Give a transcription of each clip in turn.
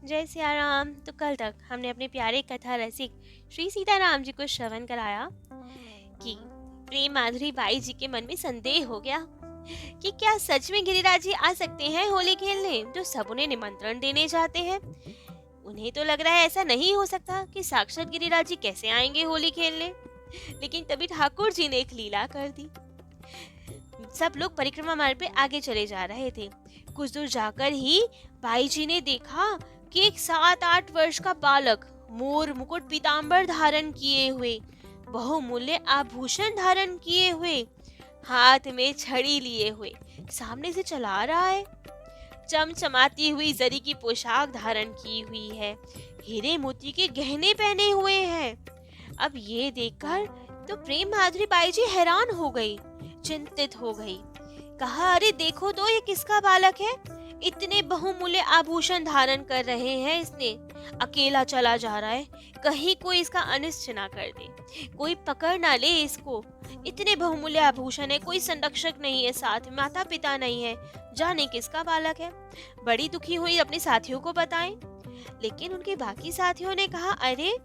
जय सिया राम। तो कल तक हमने अपने प्यारे कथा रसिक श्री सीताराम जी को श्रवण कराया कि प्रेम माधुरी बाई जी के मन में संदेह हो गया कि क्या सच में गिरिराज जी आ सकते हैं होली खेलने, जो सब उन्हें निमंत्रण देने जाते हैं। उन्हें तो लग रहा है ऐसा नहीं हो सकता कि साक्षात गिरिराज जी कैसे आएंगे होली खेलने। लेकिन तभी ठाकुर जी ने एक लीला कर दी। सब लोग परिक्रमा मार्ग पे आगे चले जा रहे थे। कुछ दूर जाकर ही बाई जी ने देखा कि एक 7-8 वर्ष का बालक मोर मुकुट पीतांबर धारण किए हुए, बहुमूल्य आभूषण धारण किए हुए, हाथ में छड़ी लिए हुए सामने से चला रहा है। चमचमाती हुई जरी की पोशाक धारण की हुई है, हीरे मोती के गहने पहने हुए हैं। अब ये देखकर तो प्रेम माधुरी बाई जी हैरान हो गई, चिंतित हो गई। कहा, अरे देखो तो ये किसका बालक है, इतने बहुमूल्य आभूषण धारण कर रहे हैं इसने, अकेला चला जा रहा है, कहीं कोई इसका अनिष्ट ना कर दे, कोई पकड़ ना ले इसको। इतने बहुमूल्य आभूषण है, कोई संरक्षक नहीं है, साथ माता पिता नहीं है, जाने किसका बालक है। बड़ी दुखी हुई, अपने साथियों को बताएं। लेकिन उनके बाकी साथियों ने कहा, अरे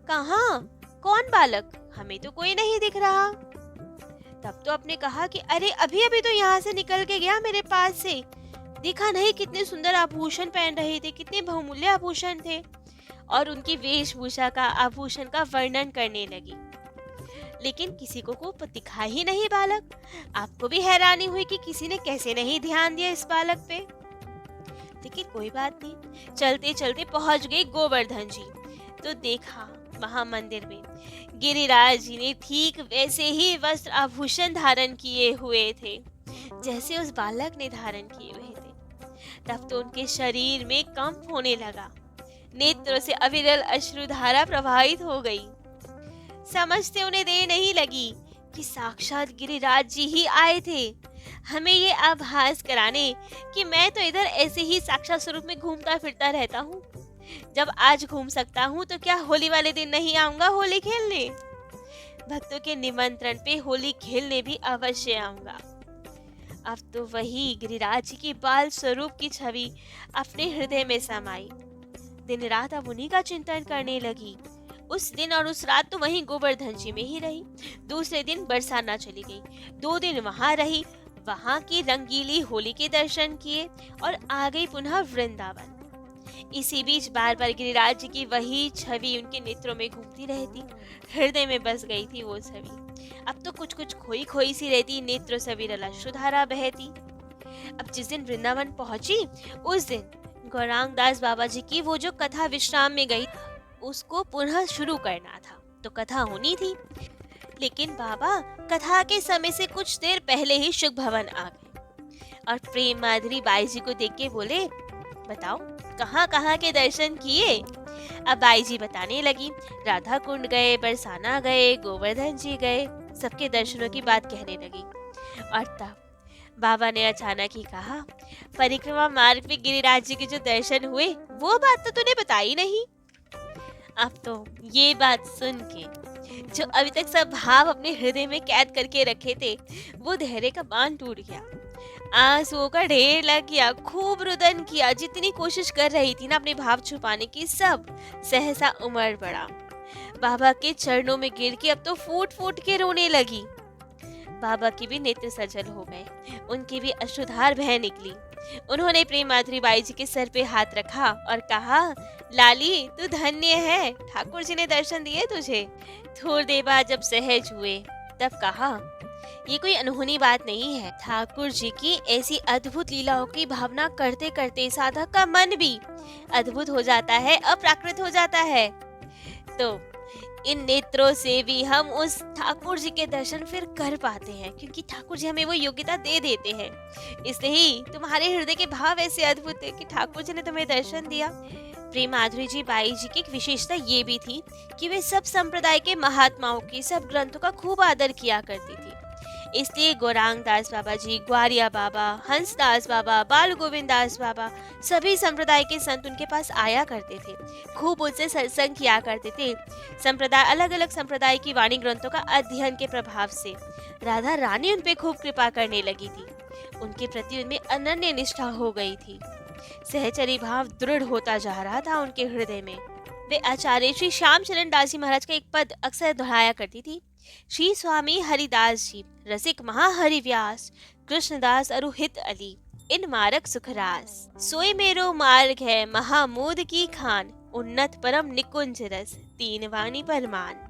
कहाँ, कौन बालक, हमें तो कोई नहीं दिख रहा। तब तो आपने कहा कि अरे अभी अभी तो यहाँ से निकल के गया मेरे पास से, देखा नहीं कितने सुंदर आभूषण पहन रहे थे, कितने बहुमूल्य आभूषण थे। और उनकी वेशभूषा का, आभूषण का वर्णन करने लगी। लेकिन किसी को दिखा ही नहीं बालक। आपको भी हैरानी हुई कि किसी ने कैसे नहीं ध्यान दिया इस बालक पे। लेकिन कोई बात नहीं, चलते चलते पहुंच गए गोवर्धन जी। तो देखा महामंदिर में गिरिराज जी ने ठीक वैसे ही वस्त्र आभूषण धारण किए हुए थे जैसे उस बालक ने धारण किए हुए थे। तब तो उनके शरीर में कंप होने लगा, नेत्रों से अविरल अश्रुधारा प्रवाहित हो गई। समझते उन्हें देर नहीं लगी कि साक्षात गिरिराज जी ही आए थे, हमें ये आभास कराने कि मैं तो इधर ऐसे ही साक्षात स्वरूप में घूमता फिरता रहता हूँ। जब आज घूम सकता हूँ तो क्या होली वाले दिन नहीं आऊंगा होली खेलने? भक्तों के निमंत्रण पे होली खेलने भी अवश्य आऊंगा। अब तो वही गिरिराज जी की बाल स्वरूप की छवि अपने हृदय में समाई। दिन रात अब उन्हीं का चिंतन करने लगी। उस दिन और उस रात तो वहीं गोवर्धन जी में ही रही। दूसरे दिन बरसाना चली गई, 2 दिन वहां रही, वहां की रंगीली होली के दर्शन किए और आ गई पुनः वृंदावन। इसी बीच बार बार गिरिराज जी की वही छवि उनके नेत्रों में घूमती रहती, हृदय में बस गई थी वो छवि। अब तो कुछ कुछ खोई खोई सी रहती, नेत्रों से विरल अश्रुधारा बहती। अब जिस दिन वृंदावन पहुंची, उस दिन गौरांग दास बाबा जी की वो जो कथा विश्राम में गई, उसको पुनः शुरू करना था, तो कथा होनी थी। लेकिन बाबा कथा के समय से कुछ देर पहले ही शुक भवन आ गए और प्रेम माधुरी बाई जी को देख के बोले, बताओ कहाँ कहाँ के दर्शन किए? अब बाई जी बताने लगी, राधा कुंड गए, बरसाना गए, गोवर्धन जी गए, सबके दर्शनों की बात कहने लगी। और तब बाबा ने अचानक ही कहा, परिक्रमा मार्ग में गिरिराज जी के जो दर्शन हुए वो बात तो तूने बताई नहीं। अब तो ये बात सुन के जो अभी तक सब भाव अपने हृदय में कैद करके रखे थे, वो धैर्य का बांध टूट गया, आंसुओं का ढेर लग गया, खूब रुदन किया। जितनी कोशिश कर रही थी ना अपने भाव छुपाने की, सब सहसा उमड़ पड़ा। बाबा के चरणों में गिर के अब तो फूट फूट के रोने लगी। बाबा की भी नेत्र सजल हो गए, उनकी भी अश्रुधार बह निकली। उन्होंने प्रेम माधुरी बाई जी के सर पे हाथ रखा और कहा, लाली तू धन्य है, ठाकुर जी ने दर्शन दिए तुझे। थोड़ी देर बाद जब सहज हुए तब कहा, ये कोई अनहोनी बात नहीं है, ठाकुर जी की ऐसी अद्भुत लीलाओं की भावना करते करते साधक का मन भी अद्भुत हो जाता है, अप्राकृत हो जाता है। तो इन नेत्रों से भी हम उस ठाकुर जी के दर्शन फिर कर पाते हैं, क्योंकि ठाकुर जी हमें वो योग्यता दे देते हैं। इसलिए ही तुम्हारे हृदय के भाव ऐसे अद्भुत है कि ठाकुर जी ने तुम्हें दर्शन दिया। प्रेम माधुरी जी बाई जी की एक विशेषता ये भी थी कि वे सब संप्रदाय के महात्माओं के, सब ग्रंथों का खूब आदर किया करती थी। इसलिए गौरांग दास बाबा जी, ग्वारिया बाबा, हंस दास बाबा, बाल गोविंद दास बाबा, सभी संप्रदाय के संत उनके पास आया करते थे, खूब उनसे सत्संग किया करते थे। संप्रदाय, अलग अलग संप्रदाय की वाणी ग्रंथों का अध्ययन के प्रभाव से राधा रानी उन पे खूब कृपा करने लगी थी, उनके प्रति उनमें अनन्य निष्ठा हो गई थी। सहचरी भाव दृढ़ होता जा रहा था उनके हृदय में। वे आचार्य श्री श्यामचरण दास जी महाराज का एक पद अक्सर दोहराया करती थी। श्री स्वामी हरिदास जी रसिक महाहरि व्यास, कृष्णदास अरुहित अली, इन मारक सुखरास, सोए मेरो मार्ग है महामोद की खान, उन्नत परम निकुंज रस, तीन वाणी परमान।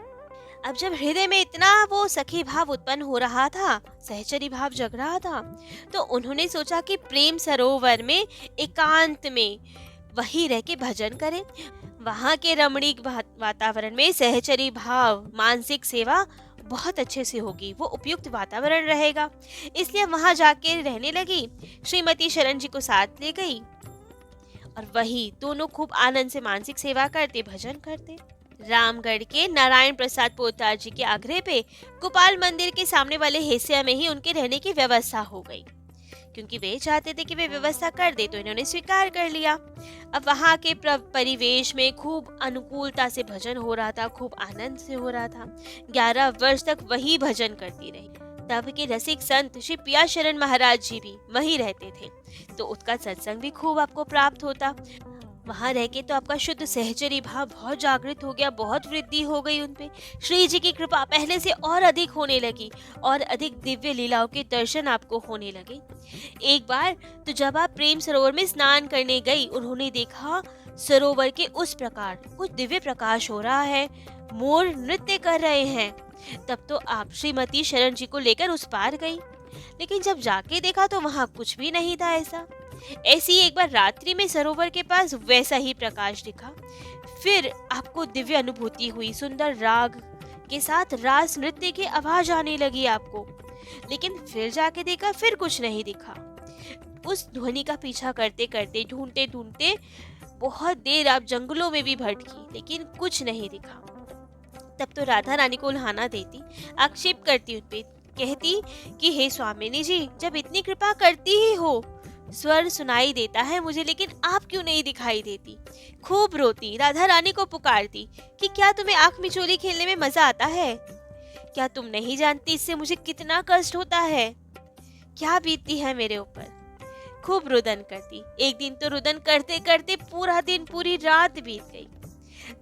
अब जब हृदय में इतना वो सखी भाव उत्पन्न हो रहा था, सहचरी भाव जग रहा था, तो उन्होंने सोचा कि प्रेम सरोवर में एकांत में वही रह के भजन करें। वहाँ के रमणीक वातावरण में सहचरी भाव मानसिक सेवा बहुत अच्छे से होगी, वो उपयुक्त वातावरण रहेगा। इसलिए वहाँ जाके रहने लगी। श्रीमती शरण जी को साथ ले गई और वही दोनों खूब आनंद से मानसिक सेवा करते, भजन करते। रामगढ़ के नारायण प्रसाद पोद्दार जी के आग्रह पे गोपाल मंदिर के सामने वाले हिस्से में ही उनके रहने की व्यवस्था हो गई, क्योंकि वे चाहते थे कि वे व्यवस्था कर दे, तो इन्होंने स्वीकार कर लिया। अब वहाँ के परिवेश में खूब अनुकूलता से भजन हो रहा था, खूब आनंद से हो रहा था। 11 वर्ष तक वही भजन करती रही। तब के रसिक संत श्री पिया शरण महाराज जी भी वहीं रहते थे, तो उसका सत्संग भी खूब आपको प्राप्त होता। वहाँ रह के तो आपका शुद्ध सहचरी भाव बहुत जागृत हो गया, बहुत वृद्धि हो गई उनपे। श्री जी की कृपा पहले से और अधिक होने लगी और अधिक दिव्य लीलाओं के दर्शन आपको होने लगे। एक बार तो जब आप प्रेम सरोवर में स्नान करने गई, उन्होंने देखा सरोवर के उस प्रकार कुछ दिव्य प्रकाश हो रहा है, मोर नृत्य कर रहे हैं। तब तो आप श्रीमती शरण जी को लेकर उस पार गई, लेकिन जब जाके देखा तो वहाँ कुछ भी नहीं था ऐसा। ऐसी एक बार रात्रि में सरोवर के पास वैसा ही प्रकाश दिखा। फिर आपको दिव्य अनुभूति हुई, सुंदर राग के साथ रास नृत्य की आवाज आने लगी आपको, लेकिन फिर जाके देखा फिर कुछ नहीं दिखा। उस ध्वनि का पीछा करते करते, ढूंढते ढूंढते बहुत देर आप जंगलों में भी भटकी, लेकिन कुछ नहीं दिखा। तब तो राधा रानी को उल्हाना देती, आक्षेप करती उनपे, कहती कि हे स्वामिनी जी, जब इतनी कृपा करती ही हो, स्वर सुनाई देता है मुझे, लेकिन आप क्यों नहीं दिखाई देती। खूब रोती, राधा रानी को पुकारती कि क्या तुम्हें आंख मिचोली खेलने में मजा आता है? क्या तुम नहीं जानती इससे मुझे कितना कष्ट होता है, क्या बीतती है मेरे ऊपर। खूब रुदन करती। एक दिन तो रुदन करते करते पूरा दिन, पूरी रात बीत गई।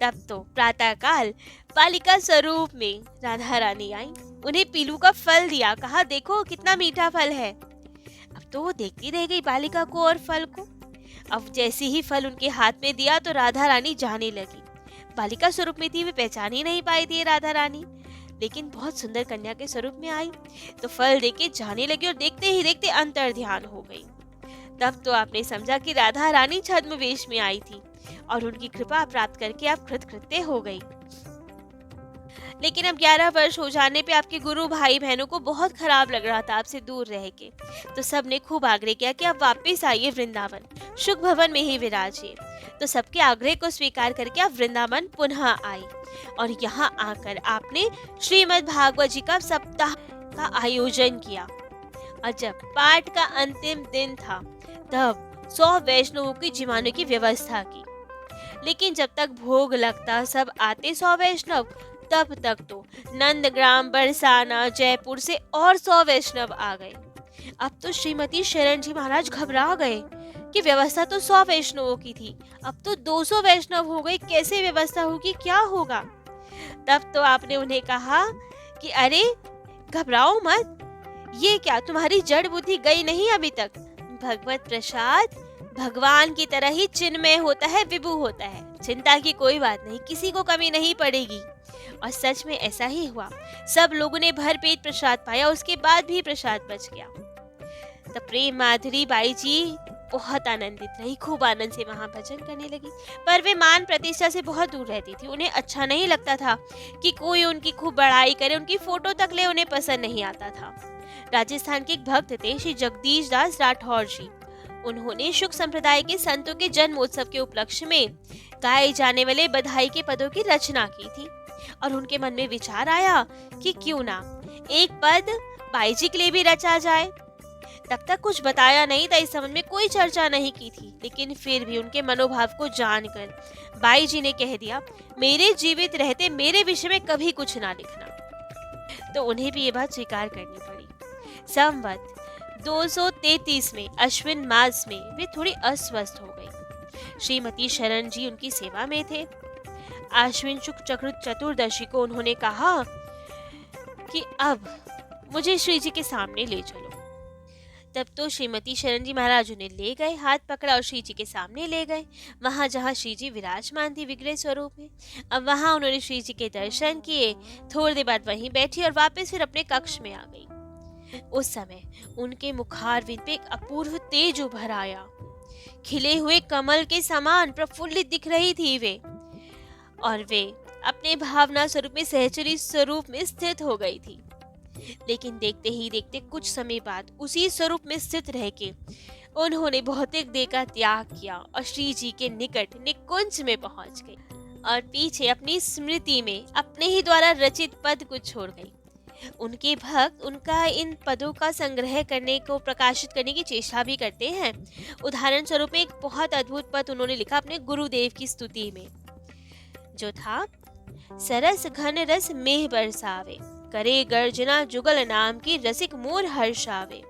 तब तो प्रातः काल बालिका स्वरूप में राधा रानी आई, उन्हें पीलू का फल दिया, कहा देखो कितना मीठा फल है। अब तो वो देखती रह गई बालिका को और फल को। अब जैसे ही फल उनके हाथ में दिया तो राधा रानी जाने लगी। बालिका स्वरूप में थी, वे पहचान ही नहीं पाई थी राधा रानी, लेकिन बहुत सुंदर कन्या के स्वरूप में आई तो फल देके जाने लगी और देखते ही देखते अंतर ध्यान हो गई। तब तो आपने समझा कि राधा रानी छद्म वेश में आई थी और उनकी कृपा प्राप्त करके आप कृतकृत्य हो गई। लेकिन अब 11 वर्ष हो जाने पे आपके गुरु भाई बहनों को बहुत खराब लग रहा था आपसे दूर रह के, तो सबने खूब आग्रह किया कि आप वापस आइए वृंदावन, सुख भवन में ही विराजिए। तो सबके आग्रह को स्वीकार करके आप वृंदावन पुनः आई और यहाँ आकर आपने श्रीमद् भागवत जी का सप्ताह का आयोजन किया। और जब पाठ का अंतिम दिन था तब 100 वैष्णवों की जिमाने की व्यवस्था की, लेकिन जब तक भोग लगता सब आते 100 वैष्णव, तब तक तो नंदग्राम, बरसाना, जयपुर से और 100 वैष्णव आ गए। अब तो श्रीमती शरण जी महाराज घबरा गए कि व्यवस्था तो 100 वैष्णवों की थी, अब तो 200 वैष्णव हो गए, कैसे व्यवस्था होगी, क्या होगा। तब तो आपने उन्हें कहा कि अरे घबराओ मत, ये क्या तुम्हारी जड़ बुद्धि गई नहीं अभी तक। भगवत प्रसाद भगवान की तरह ही चिन्मय होता है, विभु होता है, चिंता की कोई बात नहीं, किसी को कमी नहीं पड़ेगी। और सच में ऐसा ही हुआ, सब लोगों ने भर पेट प्रसाद पाया, उसके बाद भी प्रसाद बच गया। तब प्रेम माधुरी बाई जी बहुत आनंदित रही, खूब आनंद से वहाँ भजन करने लगी। पर वे मान प्रतिष्ठा से बहुत दूर रहती थी, उन्हें अच्छा नहीं लगता था कि कोई उनकी खूब बड़ाई करे, उनकी फोटो तक ले उन्हें पसंद नहीं आता था। राजस्थान के एक भक्त थे श्री जगदीश दास राठौर जी, उन्होंने शुक संप्रदाय के संतों के जन्मोत्सव के उपलक्ष्य में गाए जाने वाले बधाई के पदों की रचना की थी और उनके मन में विचार आया कि क्यों ना एक पद बाई जी के लिए भी रचा जाए। तब तक कुछ बताया नहीं था, इस संबंध में कोई चर्चा नहीं की थी, लेकिन फिर भी उनके मनोभाव को जानकर बाई जी ने कह दिया, मेरे जीवित रहते मेरे विषय में कभी कुछ ना लिखना। तो उन्हें भी ये बात स्वीकार करनी पड़ी। संवत 233 में अश्विन मास में वे थोड़ी अस्वस्थ हो गई। श्रीमती शरण जी उनकी सेवा में थे। आश्विन शुक्ल चक्र चतुर्दशी को उन्होंने कहा कि अब मुझे श्री जी के सामने ले चलो। तब तो श्रीमती शरण जी महाराज उन्हें ले गए, हाथ पकड़ा और श्री जी के सामने ले गए, वहां जहां श्री जी विराजमान थी विग्रह स्वरूप में। अब वहां उन्होंने श्री जी के दर्शन किए, थोड़ी देर बाद वहीं बैठी और वापस फिर अपने कक्ष में आ गई। उस समय उनके मुखारविंद पे एक अपूर्व तेज उभर आया। खिले हुए कमल के समान प्रफुल्लित दिख रही थी वे, और वे अपने भावना स्वरूप में सहचरी स्वरूप में स्थित हो गई थी। लेकिन देखते ही देखते कुछ समय बाद उसी स्वरूप में स्थित रह के उन्होंने भौतिक देह का त्याग किया और श्री जी के निकट निकुंज में पहुंच गई और पीछे अपनी स्मृति में अपने ही द्वारा रचित पद को छोड़ गई। उनके भक्त उनका इन पदों का संग्रह करने को प्रकाशित करने की चेष्टा भी करते हैं। उदाहरण स्वरूप एक बहुत अद्भुत पद उन्होंने लिखा अपने गुरुदेव की स्तुति में, जो था सरस घन रस मेह बरसावे, करे गर्जना जुगल नाम की रसिक मोर हर्षावे,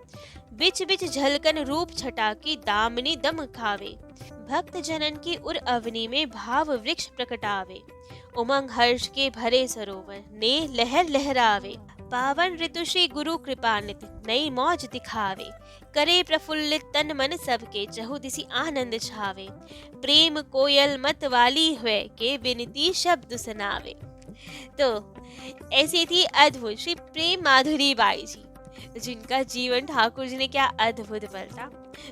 बिच बिच झलकन रूप छटा की दामिनी दम खावे, भक्त जनन की उर अवनी में भाव वृक्ष प्रकटावे, उमंग हर्ष के भरे सरोवर ने लहर लहरावे, पावन ऋतु श्री गुरु कृपानित नई मौज दिखावे, करे प्रफुल्लित तन मन सबके चहु दिसी आनंद छावे, प्रेम कोयल मत वाली हुए के विनती शब्द सुनावे। तो ऐसी थी अद्भुत श्री प्रेम माधुरी बाई जी, जिनका जीवन ठाकुर जी ने क्या अद्भुत पलटा,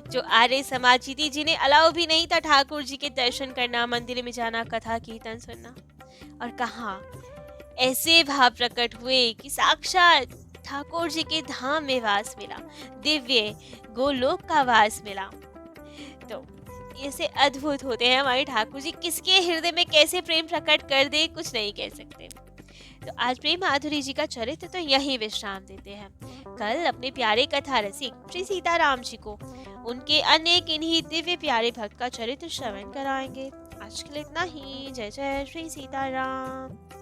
जो आर्य समाजी थी, जिन्हें अलाउ भी नहीं था ठाकुर जी के दर्शन करना, मंदिर में जाना, कथा कीर्तन सुनना, और कहाँ ऐसे भाव प्रकट हुए कि साक्षात ठाकुर जी के धाम में वास मिला, दिव्य गोलोक का वास मिला। तो ऐसे अद्भुत होते हैं हमारे ठाकुर जी, किसके हृदय में कैसे प्रेम प्रकट कर दे कुछ नहीं कह सकते। तो आज प्रेम माधुरी जी का चरित्र तो यही विश्राम देते हैं। कल अपने प्यारे कथा रसिक श्री सीताराम जी को उनके अनेक इन्हीं दिव्य प्यारे भक्त का चरित्र श्रवण कराएंगे। आज के लिए इतना ही। जय जय श्री सीताराम।